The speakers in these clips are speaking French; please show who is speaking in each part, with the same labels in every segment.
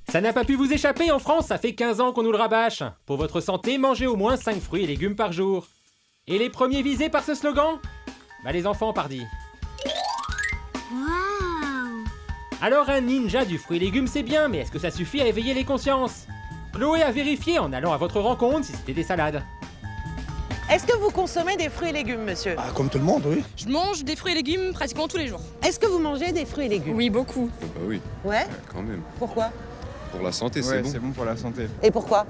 Speaker 1: Ça n'a pas pu vous échapper, en France, ça fait 15 ans qu'on nous le rabâche. Pour votre santé, mangez au moins 5 fruits et légumes par jour. Et les premiers visés par ce slogan? Bah les enfants, pardi.
Speaker 2: Waouh!
Speaker 1: Alors un ninja du fruit et légumes c'est bien, mais est-ce que ça suffit à éveiller les consciences? Chloé a vérifié en allant à votre rencontre si c'était des salades.
Speaker 3: Est-ce que vous consommez des fruits et légumes, monsieur?
Speaker 4: Ah, comme tout le monde, oui.
Speaker 5: Je mange des fruits et légumes pratiquement tous les jours.
Speaker 3: Est-ce que vous mangez des fruits et légumes?
Speaker 5: Oui, beaucoup.
Speaker 6: Bah oui,
Speaker 3: Ouais?
Speaker 6: quand même.
Speaker 3: Pourquoi?
Speaker 6: Pour la santé, c'est
Speaker 7: Ouais,
Speaker 6: bon.
Speaker 7: c'est bon pour la santé.
Speaker 3: Et pourquoi?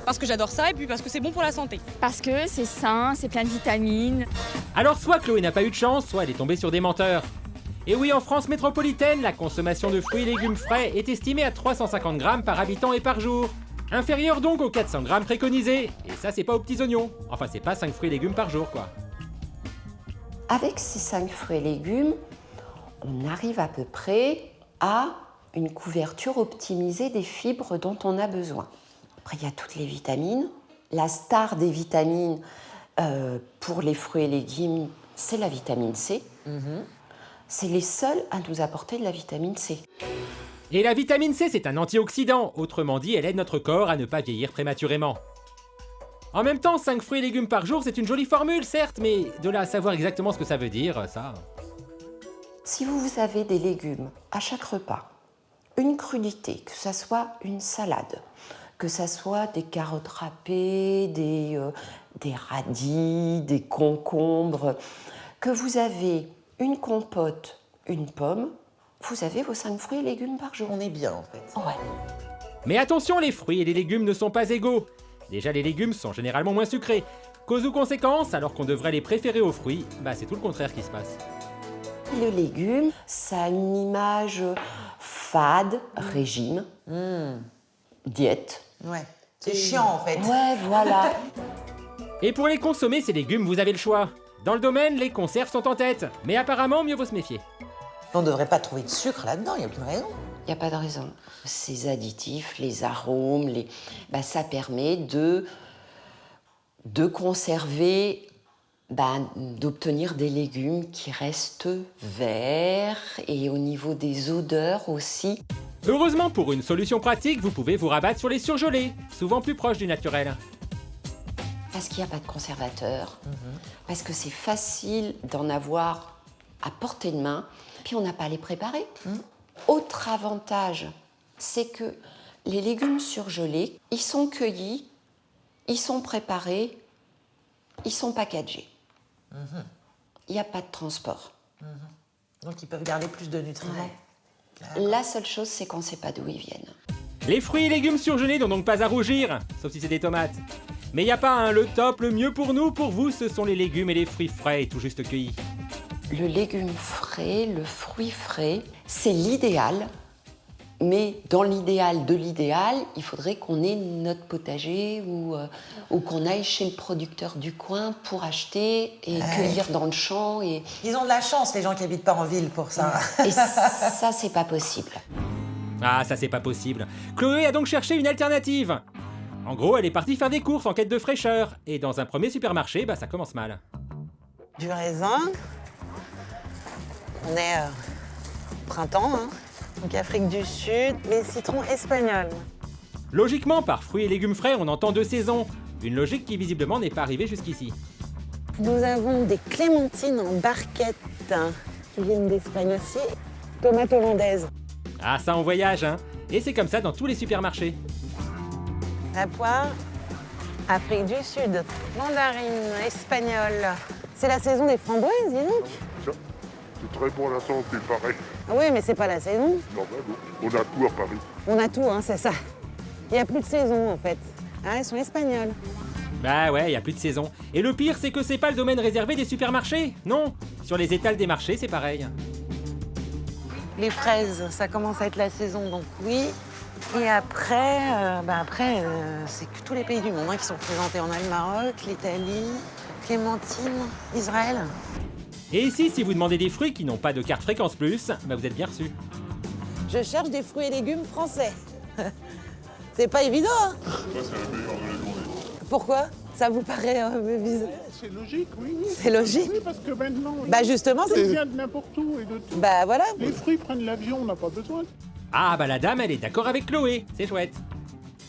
Speaker 5: Parce que j'adore ça et puis parce que c'est bon pour la santé.
Speaker 2: Parce que c'est sain, c'est plein de vitamines.
Speaker 1: Alors soit Chloé n'a pas eu de chance, soit elle est tombée sur des menteurs. Et oui, en France métropolitaine, la consommation de fruits et légumes frais est estimée à 350 grammes par habitant et par jour. Inférieur donc aux 400 grammes préconisés. Et ça, c'est pas aux petits oignons. Enfin, c'est pas 5 fruits et légumes par jour, quoi.
Speaker 8: Avec ces 5 fruits et légumes, on arrive à peu près à une couverture optimisée des fibres dont on a besoin. Après, il y a toutes les vitamines. La star des vitamines pour les fruits et légumes, c'est la vitamine C. C'est les seuls à nous apporter de la vitamine C.
Speaker 1: Et la vitamine C, c'est un antioxydant. Autrement dit, elle aide notre corps à ne pas vieillir prématurément. En même temps, 5 fruits et légumes par jour, c'est une jolie formule, certes, mais de là à savoir exactement ce que ça veut dire, ça...
Speaker 8: Si vous avez des légumes à chaque repas, une crudité, que ça soit une salade, que ça soit des carottes râpées, des radis, des concombres, que vous avez une compote, une pomme, vous avez vos 5 fruits et légumes par jour.
Speaker 3: On est bien, en fait.
Speaker 8: Ouais.
Speaker 1: Mais attention, les fruits et les légumes ne sont pas égaux. Déjà, les légumes sont généralement moins sucrés. Cause ou conséquence, alors qu'on devrait les préférer aux fruits, bah c'est tout le contraire qui se passe.
Speaker 8: Le légume, ça a une image fade, régime, diète.
Speaker 3: Ouais. C'est chiant, en fait.
Speaker 8: Ouais, voilà.
Speaker 1: Et pour les consommer, ces légumes, vous avez le choix. Dans le domaine, les conserves sont en tête. Mais apparemment, mieux vaut se méfier.
Speaker 3: On ne devrait pas trouver de sucre là-dedans, il n'y a aucune raison.
Speaker 8: Il n'y a pas de raison. Ces additifs, les arômes, ça permet de conserver, d'obtenir des légumes qui restent verts et au niveau des odeurs aussi.
Speaker 1: Heureusement, pour une solution pratique, vous pouvez vous rabattre sur les surgelés, souvent plus proches du naturel.
Speaker 8: Parce qu'il n'y a pas de conservateur, parce que c'est facile d'en avoir à portée de main, puis on n'a pas à les préparer. Autre avantage, c'est que les légumes surgelés, ils sont cueillis, ils sont préparés, ils sont packagés. Il n'y a pas de transport.
Speaker 3: Donc ils peuvent garder plus de nutriments.
Speaker 8: La seule chose, c'est qu'on ne sait pas d'où ils viennent.
Speaker 1: Les fruits et légumes surgelés n'ont donc pas à rougir, sauf si c'est des tomates. Mais y a pas un le top, le mieux pour nous, pour vous, ce sont les légumes et les fruits frais, tout juste cueillis.
Speaker 8: Le légume frais, le fruit frais, c'est l'idéal. Mais dans l'idéal de l'idéal, il faudrait qu'on ait notre potager ou qu'on aille chez le producteur du coin pour acheter et cueillir dans le champ. Et
Speaker 3: Ils ont de la chance, les gens qui habitent pas en ville, pour ça.
Speaker 8: ça, c'est pas possible.
Speaker 1: Ah, ça c'est pas possible. Chloé a donc cherché une alternative. En gros, elle est partie faire des courses en quête de fraîcheur. Et dans un premier supermarché, ça commence mal.
Speaker 3: Du raisin. On est printemps, hein. Donc Afrique du Sud, les citrons espagnols.
Speaker 1: Logiquement, par fruits et légumes frais, on entend 2 saisons. Une logique qui visiblement n'est pas arrivée jusqu'ici.
Speaker 3: Nous avons des clémentines en barquette qui viennent d'Espagne aussi. Tomates hollandaises.
Speaker 1: Ah, ça on voyage, hein. Et c'est comme ça dans tous les supermarchés.
Speaker 3: La poire, Afrique du Sud. Mandarine espagnole. C'est la saison des framboises, dis donc.
Speaker 9: Ça, c'est très bon à la santé, pareil.
Speaker 3: Ah oui, mais c'est pas la saison.
Speaker 9: Non, on a tout à Paris.
Speaker 3: On a tout, hein, c'est ça. Il n'y a plus de saison, en fait. Ah, elles sont espagnoles.
Speaker 1: Bah ouais, y a plus de saison. Et le pire, c'est que c'est pas le domaine réservé des supermarchés. Non, sur les étals des marchés, c'est pareil.
Speaker 3: Les fraises, ça commence à être la saison, donc oui. Et après, c'est que tous les pays du monde qui sont représentés. On a le Maroc, l'Italie, Clémentine, Israël.
Speaker 1: Et ici, si vous demandez des fruits qui n'ont pas de carte fréquence plus, vous êtes bien reçus.
Speaker 3: Je cherche des fruits et légumes français. C'est pas évident, hein?
Speaker 9: Ça, c'est la meilleure de la journée.
Speaker 3: Pourquoi? Ça vous paraît bizarre?
Speaker 10: C'est logique, oui.
Speaker 3: C'est logique?
Speaker 10: Oui, parce que maintenant,
Speaker 3: Bah justement,
Speaker 10: ça
Speaker 3: c'est...
Speaker 10: vient de n'importe où et de tout.
Speaker 3: Bah voilà.
Speaker 10: Les fruits prennent l'avion, on n'a pas besoin.
Speaker 1: Ah bah la dame, elle est d'accord avec Chloé, c'est chouette.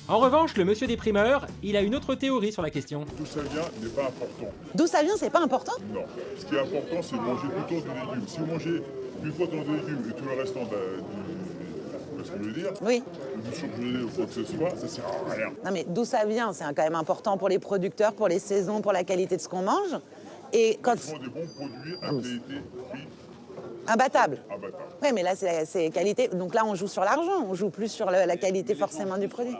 Speaker 1: En revanche, le monsieur des primeurs, il a une autre théorie sur la question.
Speaker 9: Tout ça vient n'est pas important.
Speaker 3: D'où ça vient, c'est pas important?
Speaker 9: Non. Ce qui est important, c'est de manger tout le temps des légumes. Si vous mangez une fois ton légumes et tout le restant de ce que je veux dire,
Speaker 3: Oui.
Speaker 9: du surgelé ou quoi que ce soit, ça sert à rien.
Speaker 3: Non mais d'où ça vient? C'est quand même important pour les producteurs, pour les saisons, pour la qualité de ce qu'on mange. Et quand...
Speaker 9: Ce sont des bons produits à qualité, prix
Speaker 3: Imbattable.
Speaker 9: abattable.
Speaker 3: Oui, mais là, c'est qualité. Donc là, on joue sur l'argent, on joue plus sur la qualité forcément du produit.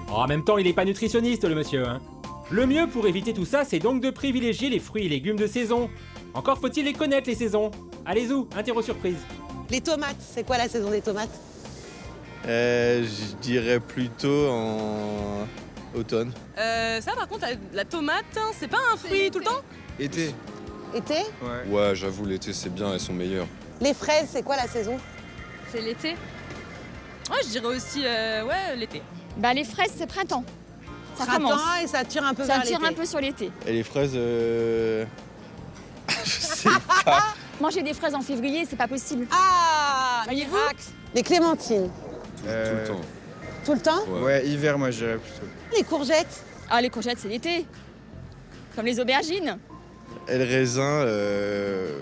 Speaker 1: Oh, en même temps, il est pas nutritionniste, le monsieur, hein. Le mieux pour éviter tout ça, c'est donc de privilégier les fruits et légumes de saison. Encore faut-il les connaître, les saisons. Allez-y, interro surprise.
Speaker 3: Les tomates, c'est quoi la saison des tomates?
Speaker 4: Je dirais plutôt en automne.
Speaker 5: Ça, par contre, la tomate, hein, c'est pas un fruit tout le temps?
Speaker 4: Été.
Speaker 3: Été?
Speaker 6: Ouais, j'avoue, l'été c'est bien, elles sont meilleures.
Speaker 3: Les fraises, c'est quoi la saison?
Speaker 2: C'est l'été.
Speaker 5: Ouais, je dirais aussi, l'été.
Speaker 2: Bah les fraises, c'est printemps. Ça commence.
Speaker 3: Printemps et ça tire un peu
Speaker 2: Ça
Speaker 3: vers
Speaker 2: tire
Speaker 3: l'été.
Speaker 2: un peu sur l'été.
Speaker 4: Et les fraises, je sais pas.
Speaker 2: Manger des fraises en février, c'est pas possible.
Speaker 3: Ah,
Speaker 2: Voyez-vous?
Speaker 3: miracle. Les clémentines,
Speaker 6: Tout le temps.
Speaker 3: tout le temps?
Speaker 4: Ouais, hiver, moi, je dirais plutôt.
Speaker 3: Les courgettes?
Speaker 2: Ah, les courgettes, c'est l'été. Comme les aubergines.
Speaker 4: Et le raisin, je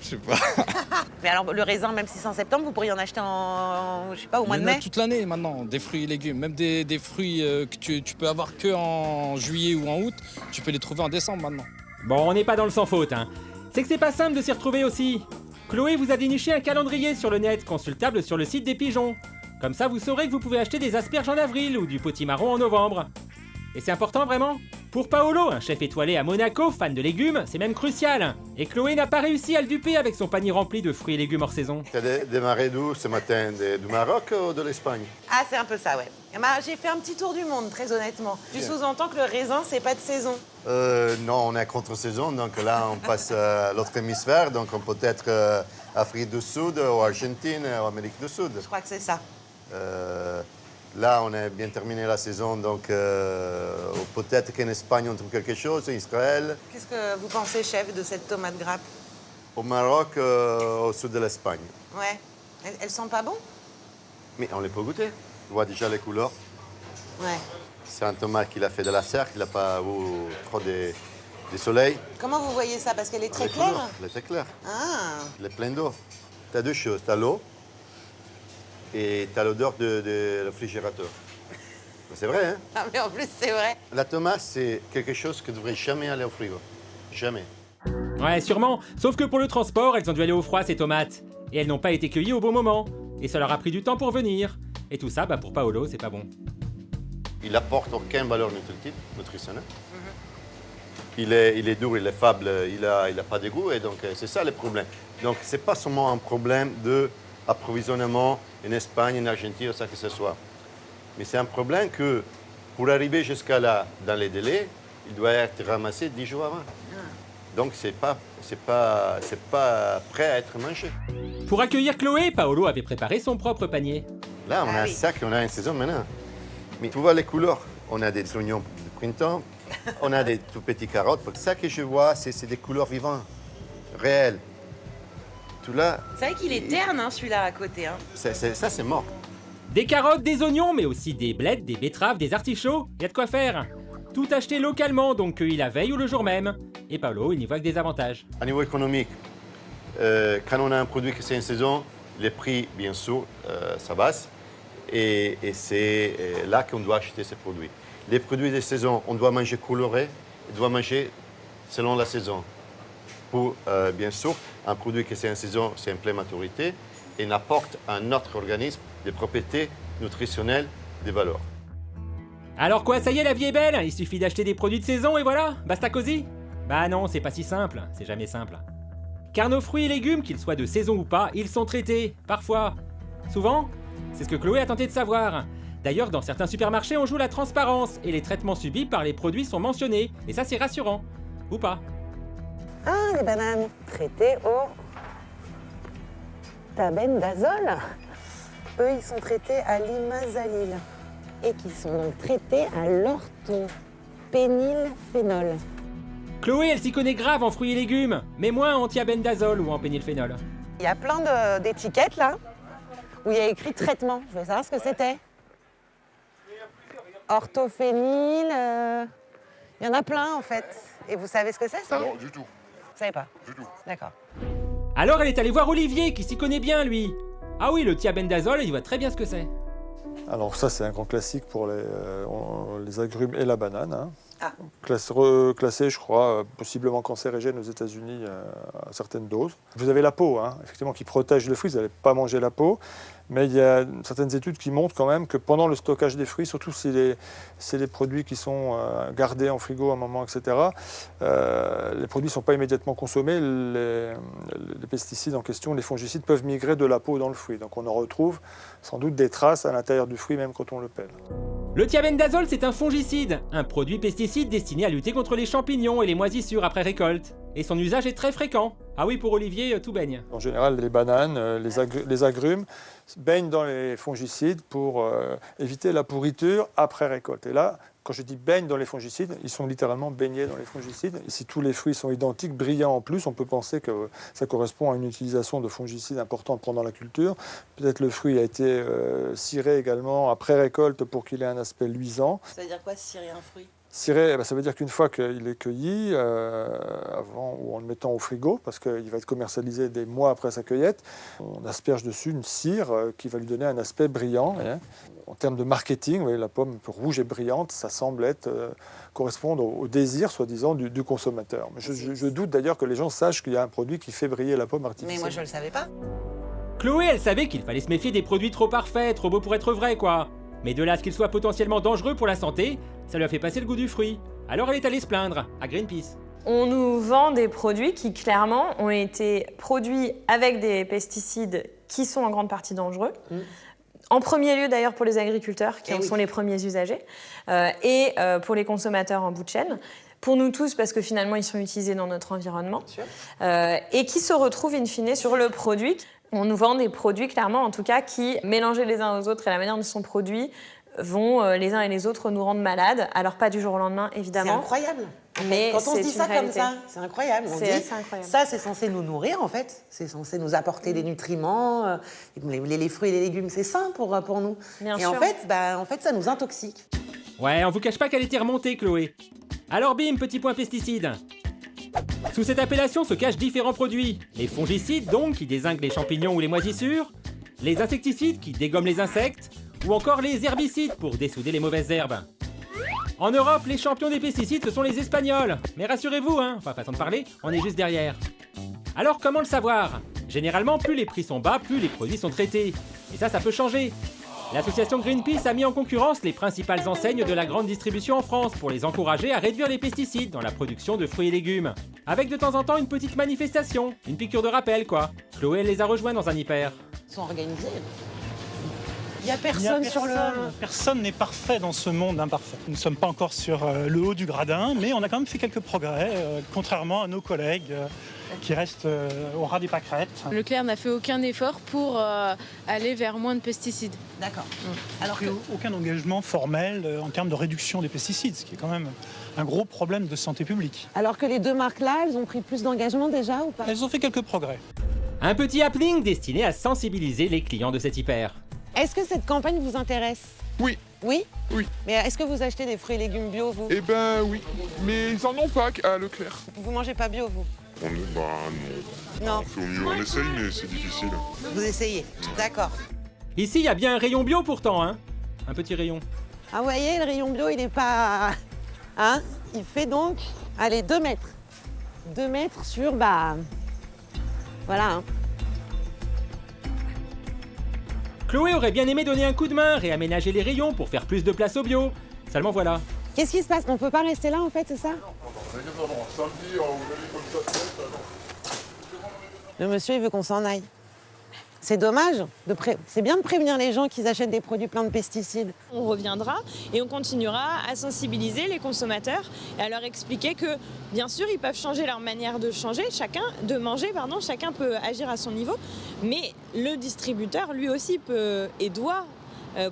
Speaker 4: sais pas.
Speaker 3: Mais alors, le raisin, même si c'est en septembre, vous pourriez en acheter je sais pas, au mois
Speaker 7: Il
Speaker 3: de
Speaker 7: y en a
Speaker 3: mai?
Speaker 7: toute l'année maintenant, des fruits et légumes. Même des fruits que tu peux avoir que en juillet ou en août, tu peux les trouver en décembre maintenant.
Speaker 1: Bon, on n'est pas dans le sans faute, hein. C'est que c'est pas simple de s'y retrouver aussi. Chloé vous a déniché un calendrier sur le net, consultable sur le site des pigeons. Comme ça, vous saurez que vous pouvez acheter des asperges en avril ou du potimarron en novembre. Et c'est important vraiment? Pour Paolo, un chef étoilé à Monaco, fan de légumes, c'est même crucial. Et Chloé n'a pas réussi à le duper avec son panier rempli de fruits et légumes hors saison.
Speaker 10: Tu as démarré d'où ce matin? Du Maroc ou de l'Espagne?
Speaker 3: Ah, c'est un peu ça, ouais. J'ai fait un petit tour du monde, très honnêtement. Tu sous-entends que le raisin, c'est pas de saison?
Speaker 10: Non, on est à contre-saison, donc là on passe à l'autre hémisphère, donc on peut être Afrique du Sud ou Argentine ou Amérique du Sud.
Speaker 3: Je crois que c'est ça.
Speaker 10: Là, on a bien terminé la saison, donc peut-être qu'en Espagne on trouve quelque chose, en Israël,
Speaker 3: Qu'est-ce que vous pensez, chef, de cette tomate grappe?
Speaker 10: au Maroc, au sud de l'Espagne.
Speaker 3: Ouais. Elles sont pas bon?
Speaker 10: Mais on les peut goûter. On voit déjà les couleurs.
Speaker 3: Ouais.
Speaker 10: C'est un tomate qu'il a fait de la serre, il n'a pas eu trop de soleil.
Speaker 3: Comment vous voyez ça? Parce qu'elle est très
Speaker 10: Les couleurs,
Speaker 3: claire.
Speaker 10: elle est très claire.
Speaker 3: Ah.
Speaker 10: Il est plein d'eau. Tu as deux choses, tu as l'eau et tu as l'odeur de réfrigérateur. C'est vrai, hein?
Speaker 3: Ah, mais en plus, c'est vrai.
Speaker 10: La tomate, c'est quelque chose qui ne devrait jamais aller au frigo. Jamais.
Speaker 1: Ouais, sûrement. Sauf que pour le transport, elles ont dû aller au froid, ces tomates. Et elles n'ont pas été cueillies au bon moment. Et ça leur a pris du temps pour venir. Et tout ça, bah pour Paolo, c'est pas bon.
Speaker 10: Il apporte aucune valeur nutritionnelle. Il est dur, il est faible, il a pas de goût. Et donc, c'est ça le problème. Donc, ce n'est pas seulement un problème d'approvisionnement en Espagne, en Argentine, ou ça que ce soit. Mais c'est un problème que, pour arriver jusqu'à là, dans les délais, il doit être ramassé 10 jours avant. Donc, c'est pas prêt à être mangé.
Speaker 1: Pour accueillir Chloé, Paolo avait préparé son propre panier.
Speaker 10: Là, on a un sac, on a une saison maintenant. Mais tu vois les couleurs. On a des oignons de printemps, on a des tout petits carottes. Ça que je vois, c'est des couleurs vivantes, réelles. Tout là,
Speaker 3: C'est vrai qu'il est terne, hein, celui-là, à côté. Hein.
Speaker 10: ça, c'est mort.
Speaker 1: Des carottes, des oignons, mais aussi des blettes, des betteraves, des artichauts. Y a de quoi faire. Tout acheté localement, donc cueilli la veille ou le jour même. Et Paolo, il n'y voit que des avantages.
Speaker 10: À niveau économique, quand on a un produit qui c'est une saison, les prix, bien sûr, ça baisse. Et c'est là qu'on doit acheter ces produits. Les produits de saison, on doit manger coloré, on doit manger selon la saison. Pour, bien sûr, un produit qui c'est une saison, c'est en pleine maturité et n'apporte à notre organisme des propriétés nutritionnelles, des valeurs.
Speaker 1: Alors quoi, ça y est, la vie est belle. Il suffit d'acheter des produits de saison et voilà, basta cosy. Bah non, c'est pas si simple, c'est jamais simple. Car nos fruits et légumes, qu'ils soient de saison ou pas, ils sont traités, parfois. Souvent, c'est ce que Chloé a tenté de savoir. D'ailleurs, dans certains supermarchés, on joue la transparence et les traitements subis par les produits sont mentionnés. Et ça, c'est rassurant. Ou pas.
Speaker 3: Ah, les bananes traitées au tabendazole. Eux, ils sont traités à l'imazalil et qui sont donc traités à l'orthopénylphénol.
Speaker 1: Chloé, elle s'y connaît grave en fruits et légumes, mais moins en thiabendazole ou en pénylphénol.
Speaker 3: Il y a plein d'étiquettes là où il y a écrit traitement. Je voulais savoir ce que c'était. Orthophénil, il y en a plein en fait. Et vous savez ce que c'est ça?
Speaker 9: Non, du tout.
Speaker 3: Vous savez pas?
Speaker 9: Du tout.
Speaker 3: D'accord.
Speaker 1: Alors elle est allée voir Olivier, qui s'y connaît bien, lui. Ah oui, le thiabendazole, il voit très bien ce que c'est.
Speaker 11: Alors ça, c'est un grand classique pour les agrumes et la banane. Hein.
Speaker 3: Ah.
Speaker 11: Reclassé, je crois, possiblement cancérigène aux États-Unis à certaines doses. Vous avez la peau, hein, effectivement, qui protège le fruit. Vous n'allez pas manger la peau. Mais il y a certaines études qui montrent quand même que pendant le stockage des fruits, surtout si c'est les produits qui sont gardés en frigo à un moment, etc., les produits ne sont pas immédiatement consommés. Les pesticides en question, les fongicides, peuvent migrer de la peau dans le fruit. Donc on en retrouve sans doute des traces à l'intérieur du fruit, même quand on le pèle.
Speaker 1: Le thiabendazole, c'est un fongicide, un produit pesticide destiné à lutter contre les champignons et les moisissures après récolte. Et son usage est très fréquent. Ah oui, pour Olivier, tout baigne.
Speaker 11: En général, les bananes, les agrumes baignent dans les fongicides pour éviter la pourriture après récolte. Et là, quand je dis baignent dans les fongicides, ils sont littéralement baignés dans les fongicides. Et si tous les fruits sont identiques, brillants en plus, on peut penser que ça correspond à une utilisation de fongicides importante pendant la culture. Peut-être le fruit a été ciré également après récolte pour qu'il ait un aspect luisant.
Speaker 3: Ça veut dire quoi, cirer un fruit?
Speaker 11: Cirer, ça veut dire qu'une fois qu'il est cueilli, avant ou en le mettant au frigo, parce qu'il va être commercialisé des mois après sa cueillette, on asperge dessus une cire qui va lui donner un aspect brillant. Et, en termes de marketing, vous voyez, la pomme un peu rouge et brillante, ça semble correspondre au désir, soi-disant, du consommateur. Mais je doute d'ailleurs que les gens sachent qu'il y a un produit qui fait briller la pomme artificiellement.
Speaker 3: Mais moi, je ne le savais pas.
Speaker 1: Chloé, elle savait qu'il fallait se méfier des produits trop parfaits, trop beaux pour être vrais, quoi. Mais de là à ce qu'ils soient potentiellement dangereux pour la santé, ça lui a fait passer le goût du fruit. Alors elle est allée se plaindre à Greenpeace.
Speaker 12: On nous vend des produits qui, clairement, ont été produits avec des pesticides qui sont en grande partie dangereux. En premier lieu, d'ailleurs, pour les agriculteurs, qui en sont les premiers usagers, et pour les consommateurs en bout de chaîne. Pour nous tous, parce que finalement, ils sont utilisés dans notre environnement. Et qui se retrouvent, in fine, sur le produit. On nous vend des produits, clairement, en tout cas, qui, mélangés les uns aux autres et la manière dont ils sont produits, vont les uns et les autres nous rendre malades. Alors, pas du jour au lendemain, évidemment.
Speaker 3: C'est incroyable.
Speaker 12: Mais
Speaker 3: quand on se dit ça
Speaker 12: réalité.
Speaker 3: comme ça, c'est incroyable. On dit,
Speaker 12: incroyable.
Speaker 3: ça, c'est censé nous nourrir, en fait. C'est censé nous apporter des nutriments. Les fruits et les légumes, c'est sain pour nous.
Speaker 12: Bien
Speaker 3: et
Speaker 12: sûr.
Speaker 3: en fait, ça nous intoxique.
Speaker 1: Ouais, on vous cache pas qu'elle était remontée, Chloé. Alors bim, petit point pesticide. Sous cette appellation se cachent différents produits. Les fongicides, donc, qui dézinguent les champignons ou les moisissures. Les insecticides, qui dégomment les insectes. Ou encore les herbicides, pour dessouder les mauvaises herbes. En Europe, les champions des pesticides, ce sont les Espagnols. Mais rassurez-vous, enfin, façon de parler, on est juste derrière. Alors, comment le savoir? Généralement, plus les prix sont bas, plus les produits sont traités. Et ça peut changer. L'association Greenpeace a mis en concurrence les principales enseignes de la grande distribution en France pour les encourager à réduire les pesticides dans la production de fruits et légumes. Avec de temps en temps une petite manifestation, une piqûre de rappel quoi. Chloé les a rejoints dans un hyper.
Speaker 3: Ils sont organisés. Il n'y a personne sur le...
Speaker 13: Personne n'est parfait dans ce monde imparfait. Nous ne sommes pas encore sur le haut du gradin, mais on a quand même fait quelques progrès, contrairement à nos collègues qui restent au ras des pâquerettes.
Speaker 5: Leclerc n'a fait aucun effort pour aller vers moins de pesticides.
Speaker 3: D'accord.
Speaker 13: Alors aucun engagement formel en termes de réduction des pesticides, ce qui est quand même un gros problème de santé publique.
Speaker 3: Alors que les deux marques-là, elles ont pris plus d'engagement déjà ou pas?
Speaker 13: Elles ont fait quelques progrès.
Speaker 1: Un petit happening destiné à sensibiliser les clients de cet hyper.
Speaker 3: Est-ce que cette campagne vous intéresse?
Speaker 9: Oui.
Speaker 3: Oui?
Speaker 9: Oui.
Speaker 3: Mais est-ce que vous achetez des fruits et légumes bio, vous?
Speaker 9: Eh ben oui, mais ils en ont pas à Leclerc.
Speaker 3: Vous mangez pas bio, vous?
Speaker 9: Non. On essaye, mais c'est difficile.
Speaker 3: Vous essayez? D'accord.
Speaker 1: Ici, il y a bien un rayon bio pourtant, hein. Un petit rayon.
Speaker 3: Ah, vous voyez, le rayon bio, il n'est pas... Hein? Il fait donc, allez, 2 mètres. 2 mètres sur, voilà, hein.
Speaker 1: Chloé aurait bien aimé donner un coup de main, réaménager les rayons pour faire plus de place au bio. Seulement voilà.
Speaker 3: Qu'est-ce qui se passe? On peut pas rester là, en fait, c'est ça?
Speaker 9: Non, samedi, vous allez comme ça,
Speaker 3: Le monsieur, il veut qu'on s'en aille. C'est dommage. C'est bien de prévenir les gens qu'ils achètent des produits pleins de pesticides.
Speaker 12: On reviendra et on continuera à sensibiliser les consommateurs et à leur expliquer que, bien sûr, ils peuvent changer leur manière de manger, chacun peut agir à son niveau, mais le distributeur, lui aussi, peut et doit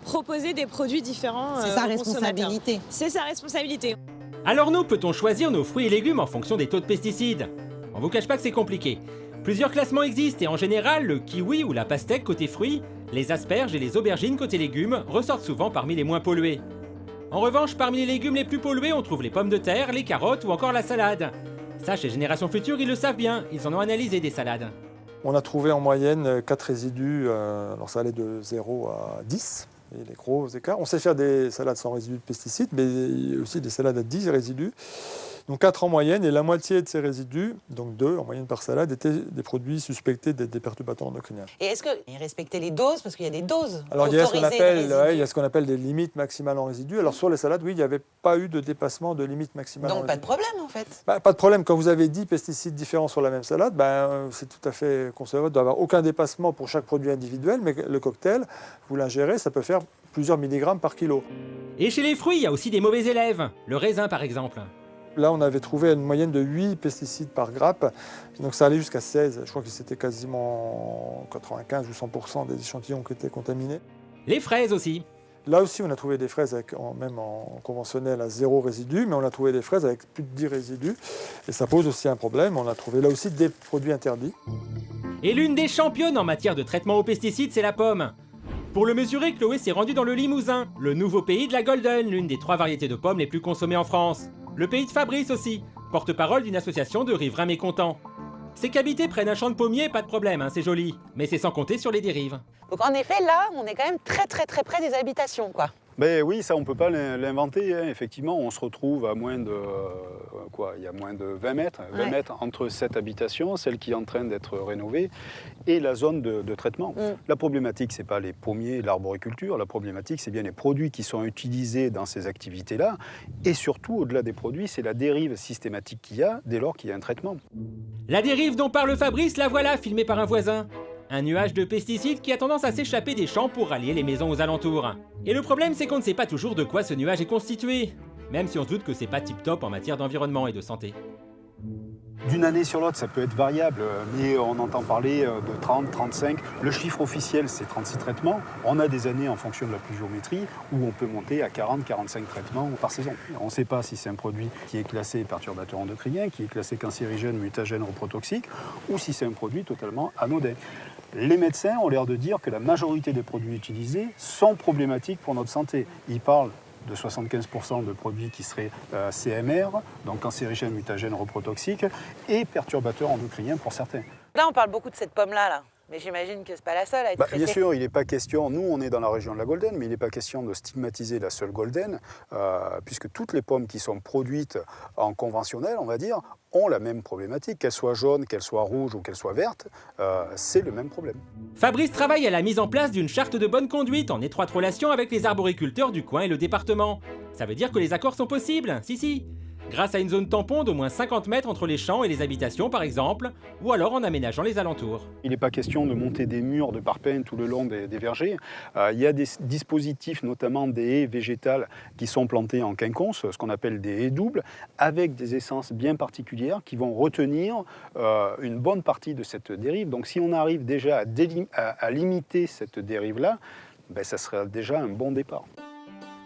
Speaker 12: proposer des produits différents
Speaker 3: C'est sa
Speaker 12: aux consommateurs.
Speaker 3: responsabilité.
Speaker 12: C'est sa responsabilité.
Speaker 1: Alors nous, peut-on choisir nos fruits et légumes en fonction des taux de pesticides? On vous cache pas que c'est compliqué. Plusieurs classements existent et en général, le kiwi ou la pastèque côté fruits, les asperges et les aubergines côté légumes ressortent souvent parmi les moins pollués. En revanche, parmi les légumes les plus pollués, on trouve les pommes de terre, les carottes ou encore la salade. Ça, chez Génération Future, ils le savent bien, ils en ont analysé des salades.
Speaker 11: On a trouvé en moyenne 4 résidus, alors ça allait de 0 à 10, et les gros écarts. On sait faire des salades sans résidus de pesticides, mais aussi des salades à 10 résidus. Donc 4 en moyenne, et la moitié de ces résidus, donc 2 en moyenne par salade, étaient des produits suspectés d'être des perturbateurs endocriniens.
Speaker 3: Et est-ce qu'ils respectaient les doses? Parce qu'il y a des doses.
Speaker 11: Alors il y a ce qu'on
Speaker 3: de
Speaker 11: appelle des limites maximales en résidus. Alors sur les salades, oui, il n'y avait pas eu de dépassement de limite maximale en
Speaker 3: Donc
Speaker 11: résidus.
Speaker 3: pas de problème en fait.
Speaker 11: Pas de problème. Quand vous avez 10 pesticides différents sur la même salade, c'est tout à fait concevable. Il ne doit y avoir aucun dépassement pour chaque produit individuel, mais le cocktail, vous l'ingérez, ça peut faire plusieurs milligrammes par kilo.
Speaker 1: Et chez les fruits, il y a aussi des mauvais élèves, le raisin par exemple.
Speaker 11: Là, on avait trouvé une moyenne de 8 pesticides par grappe, donc ça allait jusqu'à 16. Je crois que c'était quasiment 95 ou 100% des échantillons qui étaient contaminés.
Speaker 1: Les fraises aussi.
Speaker 11: Là aussi, on a trouvé des fraises même en conventionnel à 0 résidu, mais on a trouvé des fraises avec plus de 10 résidus. Et ça pose aussi un problème. On a trouvé là aussi des produits interdits.
Speaker 1: Et l'une des championnes en matière de traitement aux pesticides, c'est la pomme. Pour le mesurer, Chloé s'est rendue dans le Limousin, le nouveau pays de la Golden, l'une des 3 variétés de pommes les plus consommées en France. Le pays de Fabrice aussi, porte-parole d'une association de riverains mécontents. Ces cavités prennent un champ de pommiers, pas de problème, c'est joli, mais c'est sans compter sur les dérives.
Speaker 3: Donc en effet, là, on est quand même très près des habitations, quoi.
Speaker 14: Ben oui, ça on ne peut pas l'inventer. Effectivement, on se retrouve à moins de il y a moins de 20 mètres, 20 mètres entre cette habitation, celle qui est en train d'être rénovée, et la zone de traitement. La problématique, c'est pas les pommiers, l'arboriculture. La problématique, c'est bien les produits qui sont utilisés dans ces activités-là. Et surtout, au-delà des produits, c'est la dérive systématique qu'il y a dès lors qu'il y a un traitement.
Speaker 1: La dérive dont parle Fabrice, la voilà, filmée par un voisin. Un nuage de pesticides qui a tendance à s'échapper des champs pour rallier les maisons aux alentours. Et le problème, c'est qu'on ne sait pas toujours de quoi ce nuage est constitué, même si on se doute que c'est pas tip-top en matière d'environnement et de santé.
Speaker 14: D'une année sur l'autre, ça peut être variable, mais on entend parler de 30, 35. Le chiffre officiel, c'est 36 traitements. On a des années en fonction de la pluviométrie où on peut monter à 40, 45 traitements par saison. On ne sait pas si c'est un produit qui est classé perturbateur endocrinien, qui est classé cancérigène, mutagène, reprotoxique, ou si c'est un produit totalement anodin. Les médecins ont l'air de dire que la majorité des produits utilisés sont problématiques pour notre santé. Ils parlent de 75% de produits qui seraient CMR, donc cancérigènes, mutagènes, reprotoxiques, et perturbateurs endocriniens pour certains.
Speaker 3: Là, on parle beaucoup de cette pomme-là, mais j'imagine que c'est pas la seule à être traitée.
Speaker 14: Bien sûr, il n'est pas question, nous on est dans la région de la Golden, mais il n'est pas question de stigmatiser la seule Golden, puisque toutes les pommes qui sont produites en conventionnel, on va dire, ont la même problématique, qu'elles soient jaunes, qu'elles soient rouges ou qu'elles soient vertes, c'est le même problème.
Speaker 1: Fabrice travaille à la mise en place d'une charte de bonne conduite en étroite relation avec les arboriculteurs du coin et le département. Ça veut dire que les accords sont possibles, si. Grâce à une zone tampon d'au moins 50 mètres entre les champs et les habitations par exemple, ou alors en aménageant les alentours.
Speaker 14: Il n'est pas question de monter des murs de parpaing tout le long des vergers. Il y a des dispositifs, notamment des haies végétales qui sont plantées en quinconce, ce qu'on appelle des haies doubles, avec des essences bien particulières qui vont retenir une bonne partie de cette dérive. Donc si on arrive déjà à limiter cette dérive-là, ça serait déjà un bon départ.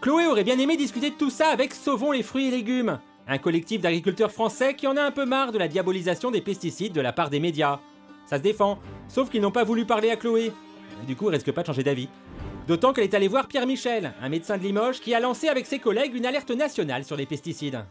Speaker 1: Chloé aurait bien aimé discuter de tout ça avec Sauvons les fruits et légumes, un collectif d'agriculteurs français qui en a un peu marre de la diabolisation des pesticides de la part des médias. Ça se défend, sauf qu'ils n'ont pas voulu parler à Chloé. Du coup, elle risque pas de changer d'avis. D'autant qu'elle est allée voir Pierre Michel, un médecin de Limoges qui a lancé avec ses collègues une alerte nationale sur les pesticides.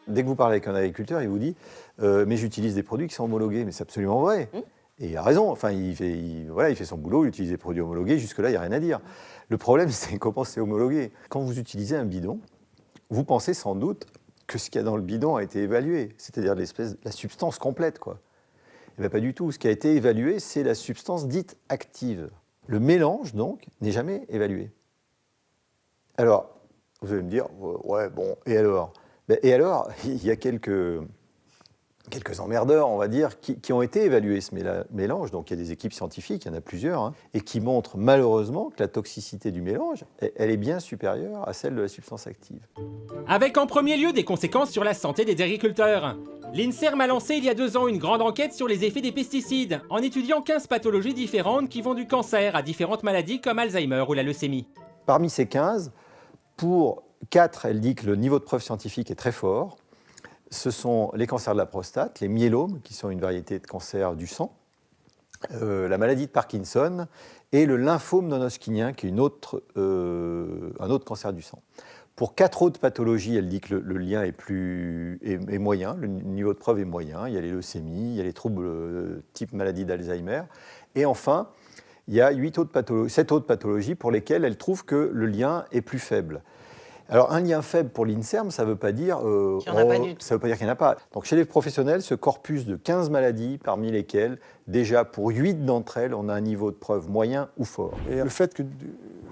Speaker 15: Dès que vous parlez avec un agriculteur, il vous dit « mais j'utilise des produits qui sont homologués ». Mais c'est absolument vrai. Et il a raison. Enfin, il fait son boulot, il utilise des produits homologués. Jusque-là, il n'y a rien à dire. Le problème, c'est comment c'est homologué. Quand vous utilisez un bidon, vous pensez sans doute que ce qu'il y a dans le bidon a été évalué, c'est-à-dire la substance complète, quoi. Eh bien, pas du tout. Ce qui a été évalué, c'est la substance dite active. Le mélange, donc, n'est jamais évalué. Alors, vous allez me dire, ouais, bon, et alors ? Et alors, il y a quelques emmerdeurs, on va dire, qui ont été évalués ce mélange. Donc, il y a des équipes scientifiques, il y en a plusieurs, et qui montrent malheureusement que la toxicité du mélange, elle est bien supérieure à celle de la substance active.
Speaker 1: Avec en premier lieu des conséquences sur la santé des agriculteurs. L'INSERM a lancé il y a 2 ans une grande enquête sur les effets des pesticides, en étudiant 15 pathologies différentes qui vont du cancer à différentes maladies comme Alzheimer ou la leucémie.
Speaker 15: Parmi ces 15, pour 4, elle dit que le niveau de preuve scientifique est très fort. ce sont les cancers de la prostate, les myélomes, qui sont une variété de cancer du sang, la maladie de Parkinson et le lymphome non-hodgkinien, qui est un autre cancer du sang. Pour 4 autres pathologies, elle dit que le lien est moyen, le niveau de preuve est moyen. Il y a les leucémies, il y a les troubles type maladie d'Alzheimer. Et enfin, il y a 7 autres pathologies pour lesquelles elle trouve que le lien est plus faible. Alors, un lien faible pour l'INSERM, ça ne veut pas dire qu'il n'y en a pas. Donc, chez les professionnels, ce corpus de 15 maladies, parmi lesquelles, déjà pour 8 d'entre elles, on a un niveau de preuve moyen ou fort.
Speaker 11: Et le fait que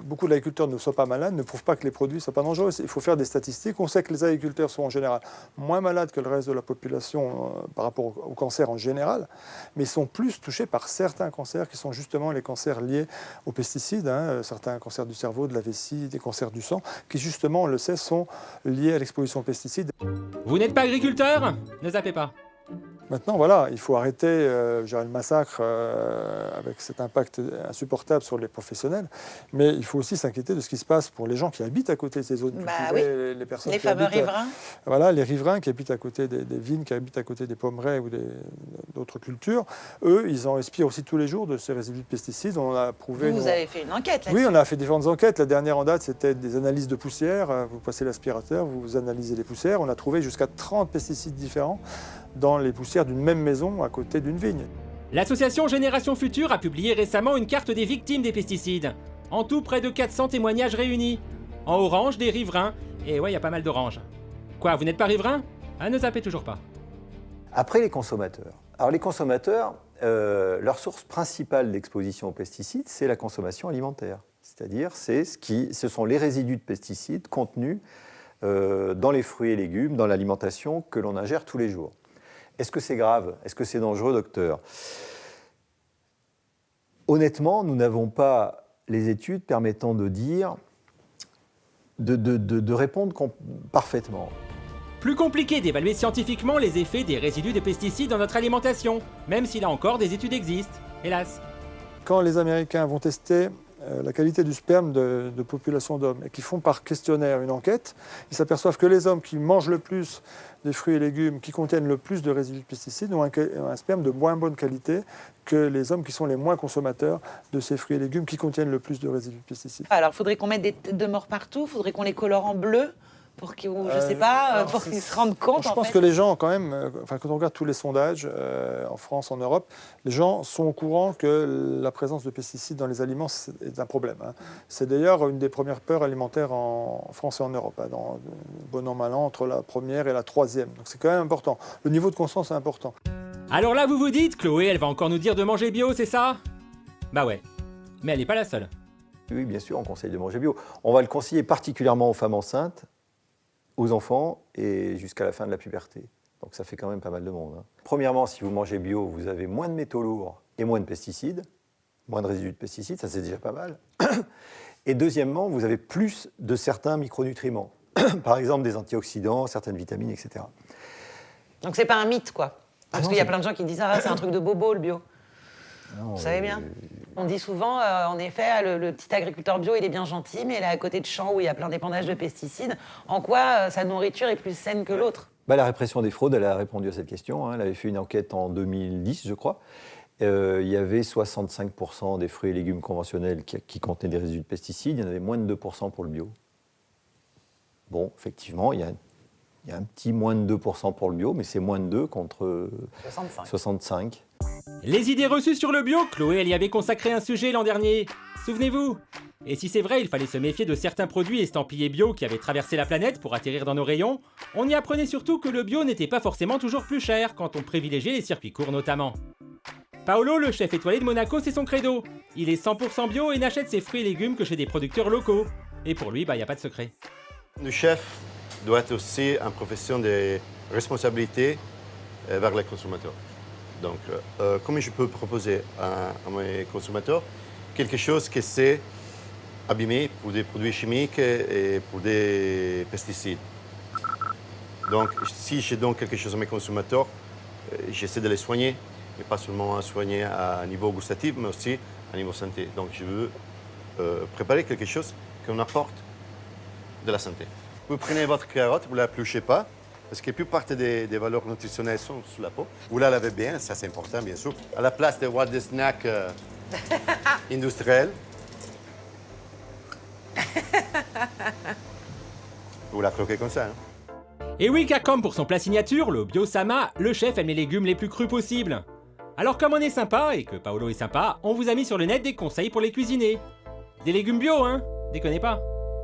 Speaker 11: beaucoup d'agriculteurs ne soient pas malades ne prouve pas que les produits ne soient pas dangereux. Il faut faire des statistiques. On sait que les agriculteurs sont en général moins malades que le reste de la population par rapport au cancer en général, mais ils sont plus touchés par certains cancers qui sont justement les cancers liés aux pesticides, certains cancers du cerveau, de la vessie, des cancers du sang, qui justement, on le sait, sont liés à l'exposition aux pesticides.
Speaker 1: Vous n'êtes pas agriculteur? Ne zappez pas.
Speaker 11: Maintenant, voilà, il faut arrêter le massacre avec cet impact insupportable sur les professionnels, mais il faut aussi s'inquiéter de ce qui se passe pour les gens qui habitent à côté de ces zones cultivées, les personnes
Speaker 3: les
Speaker 11: qui
Speaker 3: fameux
Speaker 11: habitent,
Speaker 3: riverains.
Speaker 11: Voilà, les riverains qui habitent à côté des vignes, qui habitent à côté des pommeraies ou d'autres cultures. Eux, ils en respirent aussi tous les jours de ces résidus de pesticides. On a prouvé.
Speaker 3: Vous avez fait une enquête là-dessus?
Speaker 11: Oui, on a fait différentes enquêtes. La dernière en date, c'était des analyses de poussière. Vous passez l'aspirateur, vous analysez les poussières. On a trouvé jusqu'à 30 pesticides différents dans les poussières d'une même maison à côté d'une vigne.
Speaker 1: L'association Génération Future a publié récemment une carte des victimes des pesticides. En tout, près de 400 témoignages réunis. En orange, des riverains. Et ouais, il y a pas mal d'oranges. Quoi, vous n'êtes pas riverain? Ah, ne zappez toujours pas.
Speaker 15: Après, les consommateurs. Alors, les consommateurs, leur source principale d'exposition aux pesticides, c'est la consommation alimentaire. C'est-à-dire, ce sont les résidus de pesticides contenus dans les fruits et légumes, dans l'alimentation que l'on ingère tous les jours. Est-ce que c'est grave? Est-ce que c'est dangereux, docteur? Honnêtement, nous n'avons pas les études permettant de dire, de répondre parfaitement.
Speaker 1: Plus compliqué d'évaluer scientifiquement les effets des résidus de pesticides dans notre alimentation, même si là encore des études existent, hélas.
Speaker 11: Quand les Américains vont tester la qualité du sperme de populations d'hommes et qui font par questionnaire une enquête, ils s'aperçoivent que les hommes qui mangent le plus des fruits et légumes qui contiennent le plus de résidus de pesticides ont un sperme de moins bonne qualité que les hommes qui sont les moins consommateurs de ces fruits et légumes qui contiennent le plus de résidus de pesticides.
Speaker 3: Alors, il faudrait qu'on mette des têtes de mort partout, il faudrait qu'on les colore en bleu pour qu'ils, je sais pas, pour qu'ils se rendent compte.
Speaker 11: Je pense que les gens, quand même, quand on regarde tous les sondages en France, en Europe, les gens sont au courant que la présence de pesticides dans les aliments est un problème. C'est d'ailleurs une des premières peurs alimentaires en France et en Europe, dans bon an, mal an, entre la première et la troisième. Donc c'est quand même important. Le niveau de conscience est important.
Speaker 1: Alors là, vous vous dites, Chloé, elle va encore nous dire de manger bio, c'est ça? Bah ouais, mais elle n'est pas la seule.
Speaker 15: Oui, bien sûr, on conseille de manger bio. On va le conseiller particulièrement aux femmes enceintes, aux enfants et jusqu'à la fin de la puberté. Donc ça fait quand même pas mal de monde. Premièrement, si vous mangez bio, vous avez moins de métaux lourds et moins de pesticides, moins de résidus de pesticides, ça c'est déjà pas mal. Et deuxièmement, vous avez plus de certains micronutriments, par exemple des antioxydants, certaines vitamines, etc.
Speaker 3: Donc c'est pas un mythe, quoi. Parce qu'il y a plein de gens qui disent « Ah, c'est un truc de bobo, le bio ». Vous savez bien. On dit souvent, en effet, le petit agriculteur bio, il est bien gentil, mais il est à côté de champs où il y a plein d'épandage de pesticides. En quoi sa nourriture est plus saine que l'autre?
Speaker 15: La répression des fraudes, elle a répondu à cette question. Elle avait fait une enquête en 2010, je crois. Il y avait 65% des fruits et légumes conventionnels qui contenaient des résidus de pesticides. Il y en avait moins de 2% pour le bio. Bon, effectivement, il y a un petit moins de 2% pour le bio, mais c'est moins de 2 contre 65.
Speaker 1: Les idées reçues sur le bio, Chloé, elle y avait consacré un sujet l'an dernier. Souvenez-vous. Et si c'est vrai, il fallait se méfier de certains produits estampillés bio qui avaient traversé la planète pour atterrir dans nos rayons, on y apprenait surtout que le bio n'était pas forcément toujours plus cher quand on privilégiait les circuits courts notamment. Paolo, le chef étoilé de Monaco, c'est son credo. Il est 100% bio et n'achète ses fruits et légumes que chez des producteurs locaux. Et pour lui, il n'y a pas de secret.
Speaker 10: Le chef doit être aussi un profession de responsabilité vers les consommateurs. Donc, comment je peux proposer à mes consommateurs quelque chose qui s'est abîmé pour des produits chimiques et pour des pesticides. Donc, si je donne quelque chose à mes consommateurs, j'essaie de les soigner, mais pas seulement soigner à niveau gustatif, mais aussi à niveau santé. Donc, je veux préparer quelque chose qu'on apporte de la santé. Vous prenez votre carotte, vous ne l'épluchez pas, Parce que la plupart des valeurs nutritionnelles sont sous la peau. Vous la lavez bien, ça c'est important bien sûr. À la place de voir des snacks industriels, vous la croquez comme ça. Hein.
Speaker 1: Et oui, car comme pour son plat signature, le Bio-sama, le chef aime les légumes les plus crus possibles. Alors comme on est sympa et que Paolo est sympa, on vous a mis sur le net des conseils pour les cuisiner. Des légumes bio, hein? Déconnez pas.